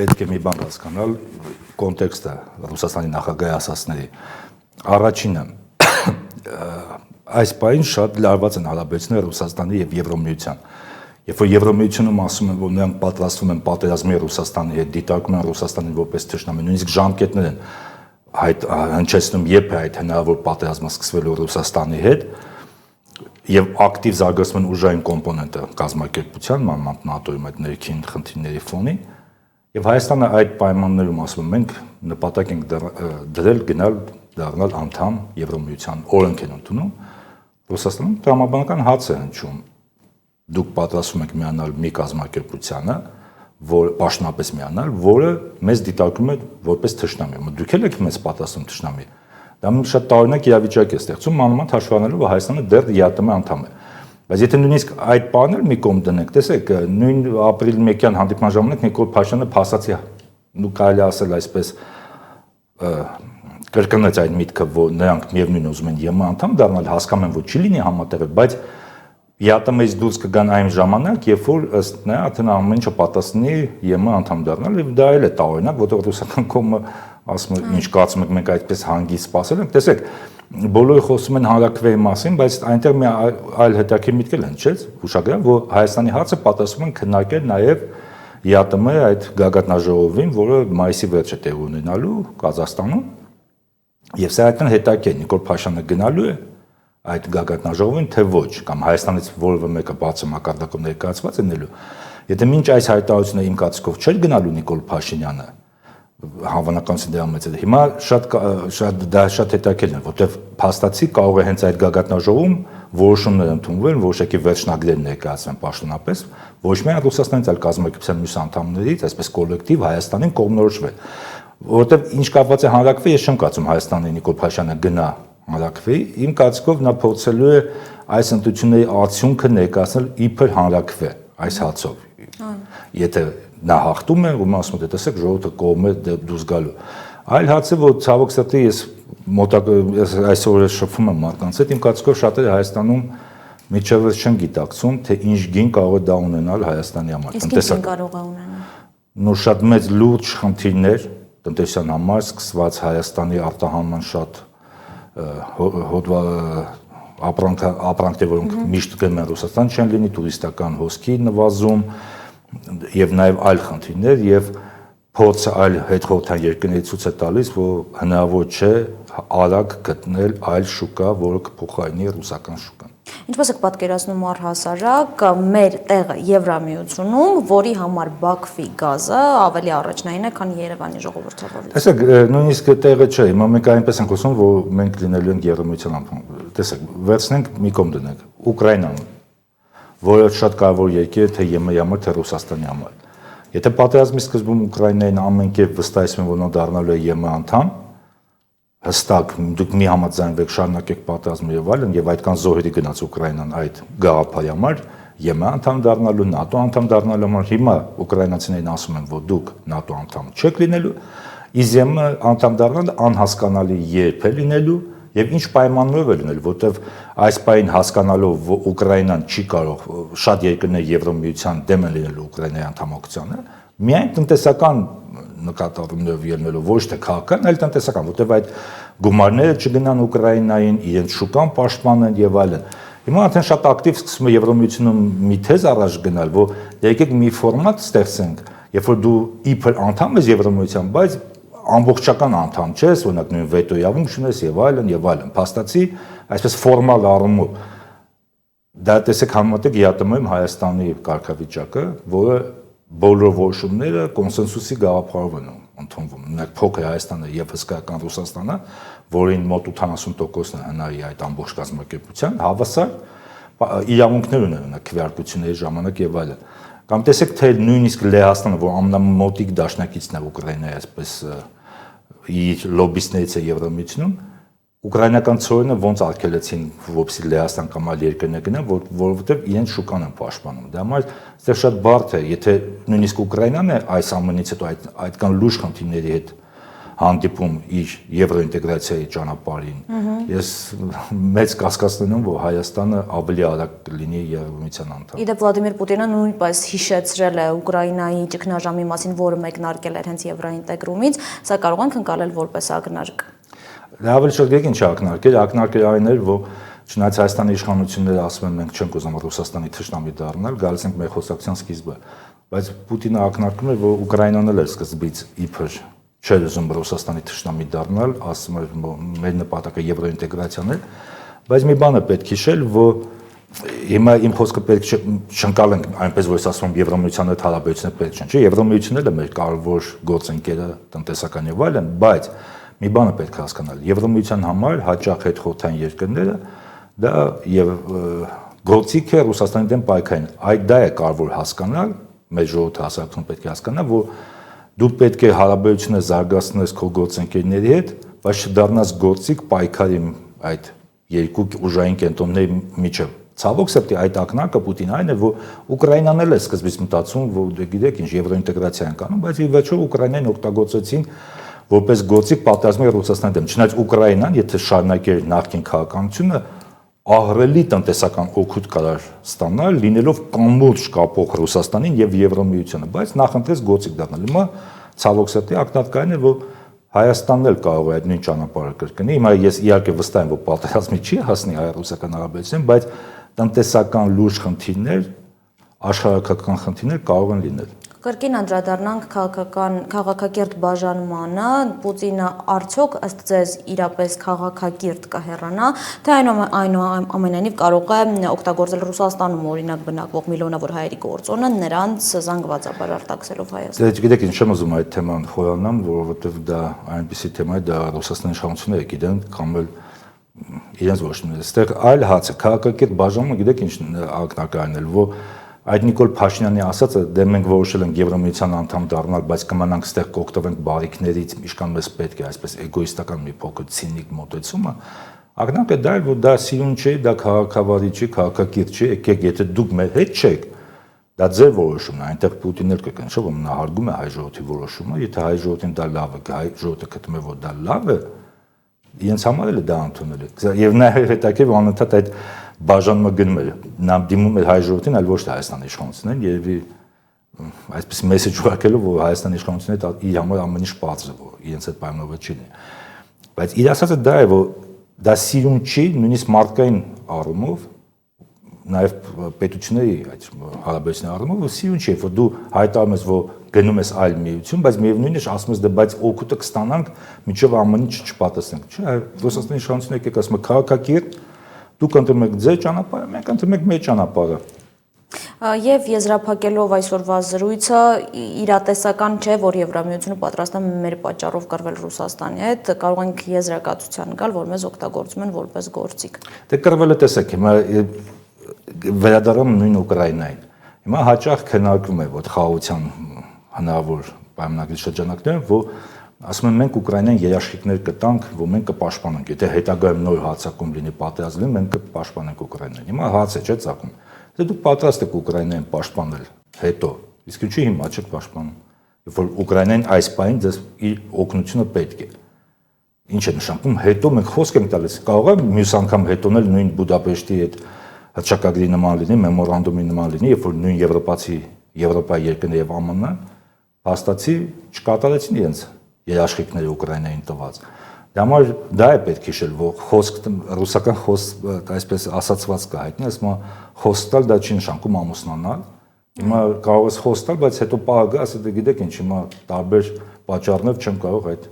պետք է մի բան հասկանալ կոնտեքստը Ռուսաստանի նախագահի ասածների։ Առաջինը այս պահին շատ լարված են հարաբերությունները Ռուսաստանի եւ Եվրոմիության։ Երբ որ Եվրոմիությունում ասում են, որ նրանք պատրաստվում են պատերազմի Ռուսաստանի հետ, դիտարկում են Ռուսաստանին որպես թշնամի, նույնիսկ ժամկետներ են հնչեցնում, երբ է այդ հնարավոր պատերազմը սկսվելու Ռուսաստանի հետ, եւ ակտիվ զարգացում են ուժային կոմպոնենտը կազմակերպության, մանավանդ ՆԱՏՕ-ի այդ ներքին խնդիրների ֆոնին, եւ Հայաստանը այդ պայմաններում ասում է, մենք նպատակ ենք դրել գնալ դառնալ անդամ Եվրոմիության օրենք են ընդունում, Ռուսաստանում տրամաբանական հաց է հնչում, դուք պատրաստվում եք միանալ մի կազմակերպությանը, որ պաշտոնապես միանալ, որը մեզ դիտարկում է որպես թշնամի, դուք եք մեզ պատրաստում թշնամի։ Դա մի շատ տարօրինակ իրավիճակ է ստեղծում, մանավանդ հաշվառնելով, որ Հայաստանը դեռ ԵԱՏՄ անդամ է։ Բայց եթե նույնիսկ այդ բաներ մի կողմ դնենք, տեսեք, նույն ապրիլի 1-յան հանդիպման ժամանակ Նիկոլ Փաշինյանը փաստացի, ու կարելի ասել այսպես, կրկնեց այդ միտքը, որ նրանք միևնույն ուզում են ԵՄ անդամ դառնալ, հասկանում են, որ չի լինի համատեղել, բայց ԵԱՏՄ-ից դուրս կգան այն ժամանակ, երբ որ ըստ նրա արդեն ամեն ինչը պատասխանի ԵՄ անդամ դառնալ, եւ դա էլ է տարօրինակ, որտեղ ռուսական կողմը ասում է, ինչ կարծում եք, մենք այդպես հանգիստ սպասել ենք, տեսեք, բոլորը խոսում են հանրաքվեի մասին, բայց այնտեղ մի այլ հետաքրքիր միտք էլ հնչեց, հուշագրավ, որ Հայաստանի հարցը պատասխանում են քննարկել նաեւ ԵԱՏՄ-ի այդ գագաթնաժողովին, որը մայիսի վերջը տեղի ունենալու Կազախստանում, եւ սա այդքան հետաքրքիր է, Նիկոլ Փաշինյանը գնալու է այդ գագաթնաժողովին, թե ոչ, կամ Հայաստանից որևէ մեկը բացի մակարդակով ներկայացված լինելու։ Եթե մինչ այս հայտարարությունը իմ կարծիքով չէր գնալու Նիկոլ Փաշինյանը, հավանականություն դրա մեծ է։ Հիմա շատ հետաքրքիր է, որտեղ փաստացի կարող է հենց այդ գագաթնաժողովում որոշումներ ընդունվել, որոշակի վերջնագրեր ներկայացվեն պաշտոնապես, ոչ միայն Ռուսաստանից, այլ կազմակերպության մյուս անդամներից, այսպես կոլեկտիվ Հայաստանին կողմնորոշվել։ Որտեղ ինչ կապված է հանրաքվեի, ես չեմ կարծում Հայաստանի Նիկոլ Փաշինյանը գնա հանրաքվեի, իմ կարծիքով նա փորձելու է այս ընտրությունների արդյունքը ներկայացնել իբր հանրաքվե այս հացով։ Եթե նա հաղթում է, ում ասում է, տեսեք, ժողովուրդը կողմ է դուրս գալու։ Այլ հաց է, որ ցավոք սրտի ես այսօր շփվում եմ մարդկանց հետ, իմ կարծիքով շատերը Հայաստանում միջևս չեն գիտակցում, թե ինչ գին կարող է դա ունենալ Հայաստանի համար։ Իսկ ինչ կարող է ունենալ։ Նոր շատ մեծ լուրջ խնդիրներ տնտեսության համար, սկսված Հայաստանի արտահանման շատ ապրանքներ, որոնք միշտ գնում են Ռուսաստան, չեն լինի տուրիստական հոսքի նվազում եւ նաեւ այլ խնդիրներ եւ փորձը այլ հետխորհրդային երկրների ցույց է տալիս, որ հնարավոր չէ արագ գտնել այլ շուկա, որը կփոխարինի ռուսական շուկան։ Ինչպես եք պատկերացնում առհասարակ մեր տեղը Եվրամիությունում, որի համար Բաքվի գազը ավելի առաջնային է, քան Երևանի ժողովրդը որից։ Տեսեք, նույնիսկ տեղը չէ, հիմա մենք այնպես ենք խոսում, որ մենք լինելու ենք Եվրամիության անդամ։ Տեսեք, վերցնենք մի կողմ դնենք Ուկրաինան, որը շատ կարևոր երկիր է թե ԵՄ-ի համար, թե Ռուսաստանի համար։ Եթե պատերազմի սկզբում Ուկրաինային ամեն կերպ վստահեցին, որ նա դառնալու է ԵՄ անդամ, հստակ դուք մի համաձայնվեք շարունակեք պատերազմը եւ այլն, եւ այդքան զոհերի գնաց Ուկրաինան այդ գաղափարի համար, ԵՄ անդամ դառնալու, ՆԱՏՕ անդամ դառնալու համար, հիմա ուկրաինացիներին ասում են, որ դուք ՆԱՏՕ անդամ չեք լինելու, իսկ ԵՄ անդամ դառնալը անհասկանալի երբ է լինելու եւ ինչ պայմաններով է լինելու, որտեվ այս պայն հասկանալով, որ Ուկրաինան չի կարող, շատ երկրներ Եվրոմիության դեմ են լինելու Ուկրաինայի անդամակցությանը, միայն տնտեսական նկատառումներով ելնելով, ոչ թե քաղաքական, այլ տնտեսական, որտեվ այդ գումարները չգնան Ուկրաինային, իրենց շուկան պաշտպանեն եւ այլն։ Հիմա արդեն շատ ակտիվ սկսում է Եվրոմիությունում մի թեզ առաջ գնալ, որ եկեք մի ֆորմատ ստեղծենք, երբ որ դու իբր անդամ ես Եվրոմիության, բայց ամբողջական անդամ չես, օրինակ նույն վետոյի իրավունք չունես եւ այլն եւ այլն։ Փաստացի, այսպես ֆորմալ առումով դա տեսեք համատեղ ԵԱՏՄ-ում Հայաստանի կարգավիճակը, որը բոլոր որոշումները կոնսենսուսի գաղափարով են ընդունվում։ Օրինակ փոքր Հայաստանը եւ հսկայական Ռուսաստանը, որին մոտ 80%-ն է հնարի այդ ամբողջ կազմակերպության, հավասար իրավունքներ ունեն, օրինակ քվեարկությունների ժամանակ եւ այլն։ Կամ տեսեք, թե նույնիսկ Լեհաստանը, որ ամենամոտիկ դաշնակիցն է Ուկրաինայի, այսպես իր լոբիստներից է Եվրոմիությունում, ուկրաինական ցորենը ոնց արգելեցին, որպեսզի Լեհաստան կամ այլ երկրներ գնան, որովհետև իրենց շուկան են պաշտպանում։ Դա համար այստեղ շատ բարդ է, եթե նույնիսկ Ուկրաինան է այս ամենից հետո այդքան լուրջ խնդիրների հետ հանդիպում իր եվրոինտեգրացիայի ճանապարհին։ Ես մեծ կասկած ունեմ, որ Հայաստանը ավելի արագ լինի Եվրամիության անդամ։ Իդեպ Վլադիմիր Պուտինը նույնպես հիշեցրել է Ուկրաինայի ճգնաժամի մասին, որը մեկնարկել էր հենց եվրոինտեգրումից, սա կարող ենք ընկալել որպես ակնարկ։ Ավելի շատ ինչ ակնարկել, այն էր, որ չնայած Հայաստանի իշխանությունները ասում են մենք չենք ուզում Ռուսաստանի թշնամի դառնալ, գալիս ենք մեր խոսակցության սկիզբը, բայց Պուտինը ակնարկում է, որ Ուկրաինան էլ էր սկզբից իբր չէր ուզում Ռուսաստանի թշնամի դառնալ, ասում էր մեր նպատակը եվրոինտեգրացիան է, բայց մի բան է պետք հիշել, որ հիմա իմ խոսքը պետք է չընկալենք այնպես որ ես ասում եմ Եվրամիության հետ հարաբերությունները պետք չեն, չէ, Եվրամիությունն էլ է մեր կարևոր գործընկերը տնտեսական եւ այլն, բայց մի բանը պետք է հասկանալ, Եվրամիության համար հաճախ հետխորհրդային երկրները դա եւ գործիք է Ռուսաստանի դեմ պայքարին, այդ դա է կարևոր հասկանալ, մեր ժողովուրդը հասարակությունը պետք է հասկանա, որ դու պետք է հարաբերությունները զարգացնես քո գործընկերների հետ, բայց չդառնաս գործիք պայքարի այդ երկու ուժային կենտրոնների միջև։ Ցավոք սրտի այդ ակնարկը Պուտինը այն է, որ Ուկրաինան էլ է սկզբից մտածում, որ դե գիտեք ինչ եվրոինտեգրացիա են կանում, բայց ի վերջո Ուկրաինան օգտագործեցին որպես գործիք պատերազմի Ռուսաստանի դեմ։ Չնայած Ուկրաինան, եթե շարունակեր նախկին քաղաքականությունը, ահռելի տնտեսական օգուտ կարող ստանալ, լինելով կամուրջ կապող Ռուսաստանին եւ Եվրամիությանը, բայց նախընտրեց գործիք դառնալ։ Հիմա ցավոք սրտի ակնարկային է, որ Հայաստանն էլ կարող է այդ նույն ճանապարհը կրկնի։ Հիմա ես իհարկե վստահ եմ, որ պատերազմի չի հասնի հայ-ռուսական հարաբերություններին, բայց տնտեսական լուրջ խնդիրներ, աշխարհակական խնդիրներ կարող են լինել։ Կրկին անդրադառնանք քաղաքակիրթ բաժանմանը, Պուտինը արդյոք ըստ ձեզ իրապես քաղաքակիրթ կհեռանա, թե այնուամենայնիվ կարող է օգտագործել Ռուսաստանում օրինակ բնակվող միլիոնավոր հայերի գործոնը նրանց զանգվածաբար արտաքսելով Հայաստան։ Դե գիտեք, ինչ եմ ուզում այդ թեման խորանամ, որովհետև դա այնպիսի թեմա է, դա Ռուսաստանի իշխանությունները գիտեն կամ էլ իրենց ոչ մի։ Այստեղ այլ հաց է, քաղաքակիրթ բաժանումը գիտեք ինչ ակնարկային էլ, որ այդ Նիկոլ Փաշինյանի ասածը, դե մենք որոշել ենք Եվրամիության անդամ դառնալ, բայց կմնանք ստեղ կօգտվենք բարիքներից, ինչքան մեզ պետք է, այսպես էգոիստական մի փոքր ցինիկ մոտեցումը, ակնարկը դա է, որ դա սիրուն չի, դա քաղաքավարի չի, քաղաքակիրթ չի, եկեք, եթե դուք մեր հետ չեք, դա ձեր որոշումն է, այնտեղ Պուտինն էլ կկնչի, որ նա հարգում է հայ ժողովրդի որոշումը, եթե հայ ժողովրդին դա լավ է, հայ ժողովուրդը գտնում է, որ դա լավ է, իրենց համար էլ է դա ընդունել է։ Եվ նաև հետաքրքիր որ անընդհատ այդ բաժանումը գնում է, նա դիմում է հայ ժողովրդին, այլ ոչ թե Հայաստանի իշխանություններին, երևի այսպես մեսեջ ուղարկելով, որ Հայաստանի իշխանությունները իր համար ամեն ինչ բաց է, որ իրենց հետ պայմանավորված չի լինի։ Բայց իր ասածը դա է, որ դա սիրուն չի, նույնիսկ մարդկային առումով, նաև պետությունների այդ հարաբերությունների առումով, որ սիրուն չի, որ դու հայտարարում ես, որ գնում ես այլ միություն, բայց միևնույնն է ասում ես, դե բայց օգուտը կստանանք, մինչև ամեն ինչ չպատասխանենք, չէ՞, Ռուսաստանի իշխանությունները եկեք ասում են քաղաքակիրթ, դուք ընտրում եք ձեր ճանապարհը, մենք ընտրում ենք մեր ճանապարհը։ Եվ եզրափակելով այսօրվա զրույցը, իրատեսական չէ, որ Եվրամիությունը պատրաստ է մեր պատճառով կռվել Ռուսաստանի հետ, կարող ենք եզրակացության գալ, որ մեզ օգտագործում են որպես գործիք։ Դե կռվելը տեսեք, հիմա վերադառնում նույն Ուկրաինային։ Հիմա հաճախ քննարկվում է, որ խաղաղության հնարավոր պայմանագրի շրջանակներում, որ ասում են մենք Ուկրաինային երաշխիքներ կտանք, որ մենք կպաշտպանենք, եթե հետագայում նոր հարձակում լինի, պատերազմ լինի, մենք կպաշտպանենք Ուկրաինային։ Հիմա հարց է, չէ՞ ցակում։ Դե դուք պատրաստ եք Ուկրաինային պաշտպանել հետո, իսկ ինչի հիմա չեք պաշտպանում։ Երբ որ Ուկրաինային այս պահին ձեզ իր օգնությունը պետք է։ Ինչ է նշանակում, հետո մենք խոսք ենք տալիս, կարող է մյուս անգամ հետոնել նույն Բուդապեշտի հետ հռչակագրի նման լինի, մեմորանդումի նման լինի, երբ որ նույն Եվրոպայի երկրները եւ ԱՄՆ-ը հաստատի չկատարեցին իրենց երաշխիքները Ուկրաինային տված։ Դա համար դա է պետք հիշել, որ խոսք ռուսական խոսք այսպես ասացված կա հայտնի, ասում է խոստալ դա չի նշանակում ամուսնանալ։ Հիմա կարող ես խոստալ, բայց հետո պահը գա, ասել դե գիտեք ինչ, հիմա տարբեր պատճառներով չեմ կարող այդ